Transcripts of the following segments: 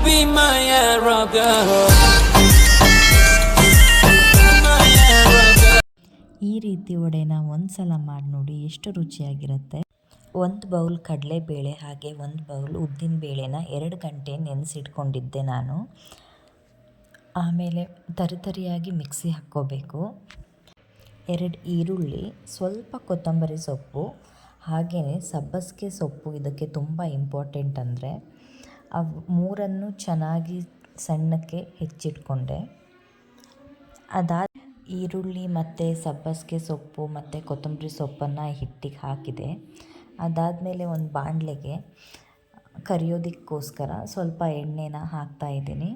be my Araga. ಈ ರೀತಿ ವಡೆನ ಒಂದು ಸಲ ಮಾಡಿ ನೋಡಿ, ಎಷ್ಟು ರುಚಿಯಾಗಿರುತ್ತೆ. ಒಂದು ಬೌಲ್ ಕಡಲೆಬೇಳೆ ಹಾಗೆ ಒಂದು ಬೌಲ್ ಉದ್ದಿನ ಬೇಳೆನ 2 ಗಂಟೆ ನೆನೆಸಿಟ್ಕೊಂಡಿದ್ದೆ ನಾನು. ಆಮೇಲೆ ತರಿಯಾಗಿ ಮಿಕ್ಸಿ ಹಾಕ್ಕೋಬೇಕು. 2 ಈರುಳ್ಳಿ, ಸ್ವಲ್ಪ ಕೊತ್ತಂಬರಿ ಸೊಪ್ಪು, ಹಾಗೆಯೇ ಸಬ್ಬಸಿಗೆ ಸೊಪ್ಪು ಇದಕ್ಕೆ ತುಂಬ ಇಂಪಾರ್ಟೆಂಟ್. ಅಂದರೆ ಅವು ಮೂರನ್ನು ಚೆನ್ನಾಗಿ ಸಣ್ಣಕ್ಕೆ ಹೆಚ್ಚಿಟ್ಕೊಂಡೆ. ಅದಾದ ಈರುಳ್ಳಿ ಮತ್ತು ಸಬ್ಬಸಿಗೆ ಸೊಪ್ಪು ಮತ್ತು ಕೊತ್ತಂಬರಿ ಸೊಪ್ಪನ್ನು ಹಿಟ್ಟಿಗೆ ಹಾಕಿದೆ. ಅದಾದಮೇಲೆ ಒಂದು ಬಾಣಲೆಗೆ ಕರಿಯೋದಕ್ಕೋಸ್ಕರ ಸ್ವಲ್ಪ ಎಣ್ಣೆನ ಹಾಕ್ತಾಯಿದ್ದೀನಿ.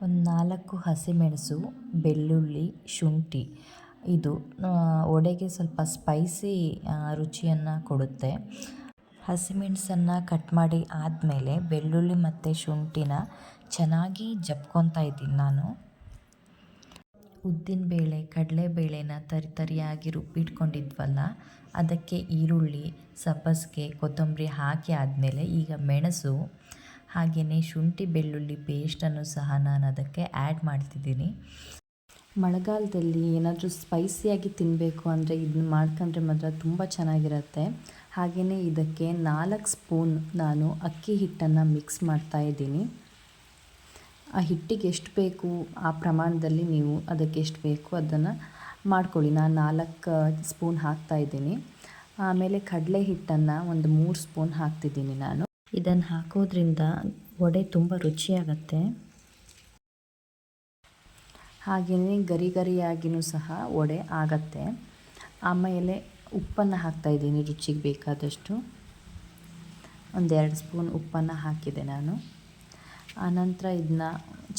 ಒಂದು 4 ಹಸಿಮೆಣಸು, ಬೆಳ್ಳುಳ್ಳಿ, ಶುಂಠಿ. ಇದು ವಡೆಗೆ ಸ್ವಲ್ಪ ಸ್ಪೈಸಿ ರುಚಿಯನ್ನು ಕೊಡುತ್ತೆ. ಹಸಿಮೆಣಸನ್ನು ಕಟ್ ಮಾಡಿ ಆದಮೇಲೆ ಬೆಳ್ಳುಳ್ಳಿ ಮತ್ತು ಶುಂಠಿನ ಚೆನ್ನಾಗಿ ಜಪ್ಕೊತಾ ಇದ್ದೀನಿ ನಾನು. ಉದ್ದಿನಬೇಳೆ, ಕಡಲೆಬೇಳೆನ ತರಿಯಾಗಿ ರುಬ್ಬಿಟ್ಕೊಂಡಿದ್ವಲ್ಲ, ಅದಕ್ಕೆ ಈರುಳ್ಳಿ, ಸಬ್ಬಸಿಗೆ, ಕೊತ್ತಂಬರಿ ಹಾಕಿ ಆದಮೇಲೆ ಈಗ ಮೆಣಸು ಹಾಗೆಯೇ ಶುಂಠಿ ಬೆಳ್ಳುಳ್ಳಿ ಪೇಸ್ಟನ್ನು ಸಹ ನಾನು ಅದಕ್ಕೆ ಆ್ಯಡ್ ಮಾಡ್ತಿದ್ದೀನಿ. ಮಳೆಗಾಲದಲ್ಲಿ ಏನಾದರೂ ಸ್ಪೈಸಿಯಾಗಿ ತಿನ್ನಬೇಕು ಅಂದರೆ ಇದನ್ನ ಮಾಡ್ಕೊಂಡ್ರೆ ಮಾತ್ರ ತುಂಬ ಚೆನ್ನಾಗಿರುತ್ತೆ. ಹಾಗೆಯೇ ಇದಕ್ಕೆ 4 ಸ್ಪೂನ್ ನಾನು ಅಕ್ಕಿ ಹಿಟ್ಟನ್ನು ಮಿಕ್ಸ್ ಮಾಡ್ತಾಯಿದ್ದೀನಿ. ಆ ಹಿಟ್ಟಿಗೆ ಎಷ್ಟು ಬೇಕು ಆ ಪ್ರಮಾಣದಲ್ಲಿ ನೀವು ಅದಕ್ಕೆ ಎಷ್ಟು ಬೇಕು ಅದನ್ನು ಮಾಡ್ಕೊಳ್ಳಿ. ನಾನು 4 ಸ್ಪೂನ್ ಹಾಕ್ತಾಯಿದ್ದೀನಿ. ಆಮೇಲೆ ಕಡಲೆ ಹಿಟ್ಟನ್ನು ಒಂದು 3 ಸ್ಪೂನ್ ಹಾಕ್ತಿದ್ದೀನಿ ನಾನು. ಇದನ್ನು ಹಾಕೋದ್ರಿಂದ ವಡೆ ತುಂಬ ರುಚಿಯಾಗತ್ತೆ. ಹಾಗೆಯೇ ಗರಿಯಾಗಿಯೂ ಸಹ ವಡೆ ಆಗತ್ತೆ. ಆಮೇಲೆ ಉಪ್ಪನ್ನು ಹಾಕ್ತಾಯಿದ್ದೀನಿ ರುಚಿಗೆ ಬೇಕಾದಷ್ಟು. ಒಂದು 2 ಸ್ಪೂನ್ ಉಪ್ಪನ್ನು ಹಾಕಿದೆ ನಾನು. ಆನಂತರ ಇದನ್ನ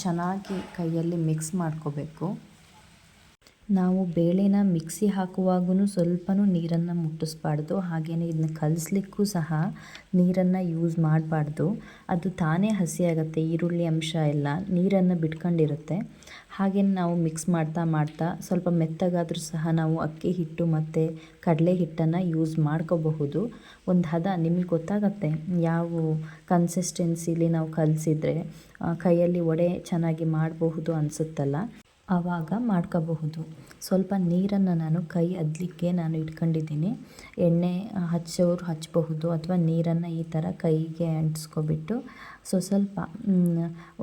ಚೆನ್ನಾಗಿ ಕೈಯಲ್ಲಿ ಮಿಕ್ಸ್ ಮಾಡ್ಕೋಬೇಕು. ನಾವು ಬೇಳೆನ ಮಿಕ್ಸಿ ಹಾಕುವಾಗೂ ಸ್ವಲ್ಪನೂ ನೀರನ್ನು ಮುಟ್ಟಿಸ್ಬಾರ್ದು. ಹಾಗೆಯೇ ಇದನ್ನ ಕಲಿಸ್ಲಿಕ್ಕೂ ಸಹ ನೀರನ್ನು ಯೂಸ್ ಮಾಡಬಾರ್ದು. ಅದು ತಾನೇ ಹಸಿಯಾಗುತ್ತೆ. ಈರುಳ್ಳಿ ಅಂಶ ಎಲ್ಲ ನೀರನ್ನು ಬಿಟ್ಕೊಂಡಿರುತ್ತೆ. ಹಾಗೆಯೇ ನಾವು ಮಿಕ್ಸ್ ಮಾಡ್ತಾ ಸ್ವಲ್ಪ ಮೆತ್ತಗಾದರೂ ಸಹ ನಾವು ಅಕ್ಕಿ ಹಿಟ್ಟು ಮತ್ತು ಕಡಲೆ ಹಿಟ್ಟನ್ನು ಯೂಸ್ ಮಾಡ್ಕೋಬಹುದು. ಒಂದು ಹದ ನಿಮಗೆ ಗೊತ್ತಾಗುತ್ತೆ ಯಾವ ಕನ್ಸಿಸ್ಟೆನ್ಸಿಲಿ ನಾವು ಕಲಸಿದ್ರೆ ಕೈಯಲ್ಲಿ ವಡೆ ಚೆನ್ನಾಗಿ ಮಾಡಬಹುದು ಅನಿಸುತ್ತಲ್ಲ, ಆವಾಗ ಮಾಡ್ಕೋಬಹುದು. ಸ್ವಲ್ಪ ನೀರನ್ನು ನಾನು ಕೈ ಅದ್ದಲಿಕ್ಕೆ ನಾನು ಇಟ್ಕೊಂಡಿದ್ದೀನಿ. ಎಣ್ಣೆ ಹಚ್ಚೋರು ಹಚ್ಚಬಹುದು, ಅಥವಾ ನೀರನ್ನು ಈ ಥರ ಕೈಗೆ ಅಂಟಿಸ್ಕೊಬಿಟ್ಟು ಸ್ವಲ್ಪ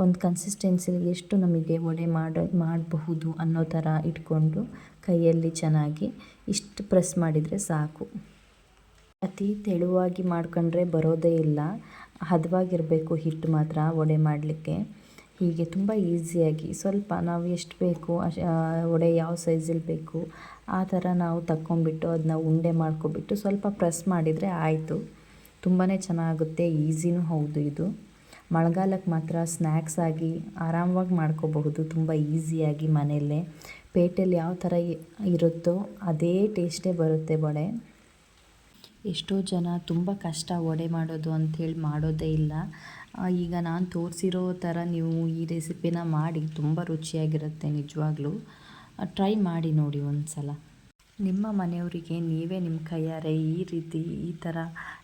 ಒಂದು ಕನ್ಸಿಸ್ಟೆನ್ಸಿಲಿ ಎಷ್ಟು ನಮಗೆ ವಡೆ ಮಾಡಬಹುದು ಅನ್ನೋ ಥರ ಇಟ್ಕೊಂಡು ಕೈಯಲ್ಲಿ ಚೆನ್ನಾಗಿ ಇಷ್ಟು ಪ್ರೆಸ್ ಮಾಡಿದರೆ ಸಾಕು. ಅತಿ ತೆಳುವಾಗಿ ಮಾಡ್ಕೊಂಡ್ರೆ ಬರೋದೇ ಇಲ್ಲ. ಹದವಾಗಿರಬೇಕು ಹಿಟ್ಟು ಮಾತ್ರ ವಡೆ ಮಾಡಲಿಕ್ಕೆ. ಹೀಗೆ ತುಂಬ ಈಸಿಯಾಗಿ ಸ್ವಲ್ಪ ನಾವು ಎಷ್ಟು ಬೇಕು ವಡೆ ಯಾವ ಸೈಜಲ್ಲಿ ಬೇಕು ಆ ಥರ ನಾವು ತಕ್ಕೊಂಬಿಟ್ಟು ಅದನ್ನ ಉಂಡೆ ಮಾಡ್ಕೊಬಿಟ್ಟು ಸ್ವಲ್ಪ ಪ್ರೆಸ್ ಮಾಡಿದರೆ ಆಯಿತು. ತುಂಬಾ ಚೆನ್ನಾಗುತ್ತೆ, ಈಸಿನೂ ಹೌದು ಇದು. ಮಳೆಗಾಲಕ್ಕೆ ಮಾತ್ರ ಸ್ನ್ಯಾಕ್ಸ್ ಆಗಿ ಆರಾಮವಾಗಿ ಮಾಡ್ಕೋಬಹುದು ತುಂಬ ಈಸಿಯಾಗಿ ಮನೆಯಲ್ಲೇ. ಪೇಟೆಯಲ್ಲಿ ಯಾವ ಥರ ಇರುತ್ತೋ ಅದೇ ಟೇಸ್ಟೇ ಬರುತ್ತೆ ವಡೆ. ಎಷ್ಟೋ ಜನ ತುಂಬ ಕಷ್ಟ ವಡೆ ಮಾಡೋದು ಅಂಥೇಳಿ ಮಾಡೋದೇ ಇಲ್ಲ. ಈಗ ನಾನು ತೋರಿಸಿರೋ ಥರ ನೀವು ಈ ರೆಸಿಪಿನ ಮಾಡಿ, ತುಂಬ ರುಚಿಯಾಗಿರುತ್ತೆ ನಿಜವಾಗ್ಲೂ. ಟ್ರೈ ಮಾಡಿ ನೋಡಿ ಒಂದು ಸಲ. ನಿಮ್ಮ ಮನೆಯವರಿಗೆ ನೀವೇ ನಿಮ್ಮ ಕೈಯಾರೆ ಈ ಥರ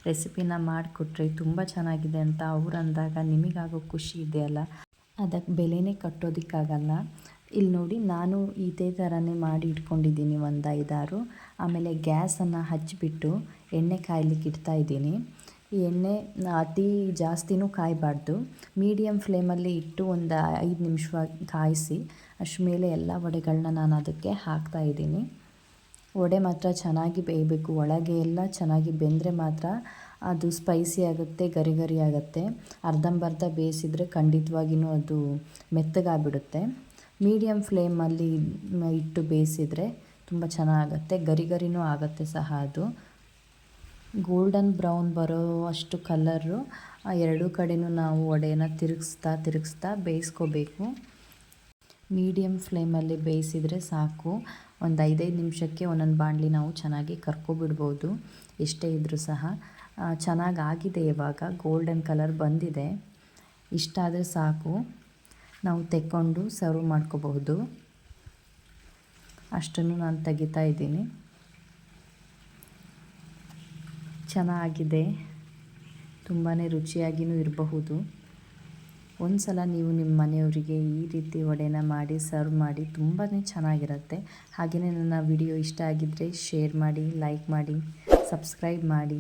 ರೆಸಿಪಿನ ಮಾಡಿಕೊಟ್ರೆ ತುಂಬ ಚೆನ್ನಾಗಿದೆ ಅಂತ ಅವ್ರು ಅಂದಾಗ ನಿಮಗಾಗೋ ಖುಷಿ ಇದೆಯಲ್ಲ, ಅದಕ್ಕೆ ಬೆಲೆನೇ ಕಟ್ಟೋದಕ್ಕಾಗಲ್ಲ. ಇಲ್ಲಿ ನೋಡಿ, ನಾನು ಇದೇ ಥರನೇ ಮಾಡಿ ಇಟ್ಕೊಂಡಿದ್ದೀನಿ ಒಂದು 5-6. ಆಮೇಲೆ ಗ್ಯಾಸನ್ನು ಹಚ್ಚಿಬಿಟ್ಟು ಎಣ್ಣೆ ಕಾಯ್ಲಿಕ್ಕೆ ಇಡ್ತಾಯಿದ್ದೀನಿ. ಈ ಎಣ್ಣೆ ಅತಿ ಜಾಸ್ತಿನೂ ಕಾಯಬಾರ್ದು, ಮೀಡಿಯಮ್ ಫ್ಲೇಮಲ್ಲಿ ಇಟ್ಟು ಒಂದು 5 ನಿಮಿಷವಾಗಿ ಕಾಯಿಸಿ ಅಷ್ಟರ ಮೇಲೆ ಎಲ್ಲ ವಡೆಗಳನ್ನ ನಾನು ಅದಕ್ಕೆ ಹಾಕ್ತಾಯಿದ್ದೀನಿ. ವಡೆ ಮಾತ್ರ ಚೆನ್ನಾಗಿ ಬೇಯಬೇಕು. ಒಳಗೆ ಎಲ್ಲ ಚೆನ್ನಾಗಿ ಬೆಂದರೆ ಮಾತ್ರ ಅದು ಸ್ಪೈಸಿ ಆಗುತ್ತೆ, ಗರಿ ಆಗುತ್ತೆ. ಅರ್ಧಂಬರ್ಧ ಬೇಯಿಸಿದರೆ ಖಂಡಿತವಾಗಿಯೂ ಅದು ಮೆತ್ತಗಾಗ್ಬಿಡುತ್ತೆ. ಮೀಡಿಯಮ್ ಫ್ಲೇಮಲ್ಲಿ ಇಟ್ಟು ಬೇಯಿಸಿದರೆ ತುಂಬ ಚೆನ್ನಾಗುತ್ತೆ, ಗರಿನೂ ಆಗುತ್ತೆ ಸಹ. ಅದು ಗೋಲ್ಡನ್ ಬ್ರೌನ್ ಬರೋ ಅಷ್ಟು ಕಲರು ಎರಡೂ ಕಡೆಯೂ ನಾವು ವಡೆನ ತಿರುಗಿಸ್ತಾ ಬೇಯಿಸ್ಕೋಬೇಕು. ಮೀಡಿಯಮ್ ಫ್ಲೇಮಲ್ಲಿ ಬೇಯಿಸಿದರೆ ಸಾಕು. ಒಂದು 5 ನಿಮಿಷಕ್ಕೆ ಒಂದೊಂದು ಬಾಣಲಿ ನಾವು ಚೆನ್ನಾಗಿ ಕರ್ಕೊಬಿಡ್ಬೋದು. ಎಷ್ಟೇ ಇದ್ದರೂ ಸಹ ಚೆನ್ನಾಗಾಗಿದೆ. ಇವಾಗ ಗೋಲ್ಡನ್ ಕಲರ್ ಬಂದಿದೆ. ಇಷ್ಟಾದರೆ ಸಾಕು, ನಾವು ತೆಕ್ಕೊಂಡು ಸರ್ವ್ ಮಾಡ್ಕೋಬಹುದು. ಅಷ್ಟನ್ನು ನಾನು ತೆಗಿತಾ ಇದ್ದೀನಿ. ಚೆನ್ನಾಗಿದೆ, ತುಂಬಾ ರುಚಿಯಾಗಿಯೂ ಇರಬಹುದು. ಒಂದು ಸಲ ನೀವು ನಿಮ್ಮ ಮನೆಯವರಿಗೆ ಈ ರೀತಿ ವಡೆನ ಮಾಡಿ ಸರ್ವ್ ಮಾಡಿ, ತುಂಬಾ ಚೆನ್ನಾಗಿರುತ್ತೆ. ಹಾಗೆಯೇ ನನ್ನ ವಿಡಿಯೋ ಇಷ್ಟ ಆಗಿದ್ದರೆ ಶೇರ್ ಮಾಡಿ, ಲೈಕ್ ಮಾಡಿ, ಸಬ್ಸ್ಕ್ರೈಬ್ ಮಾಡಿ.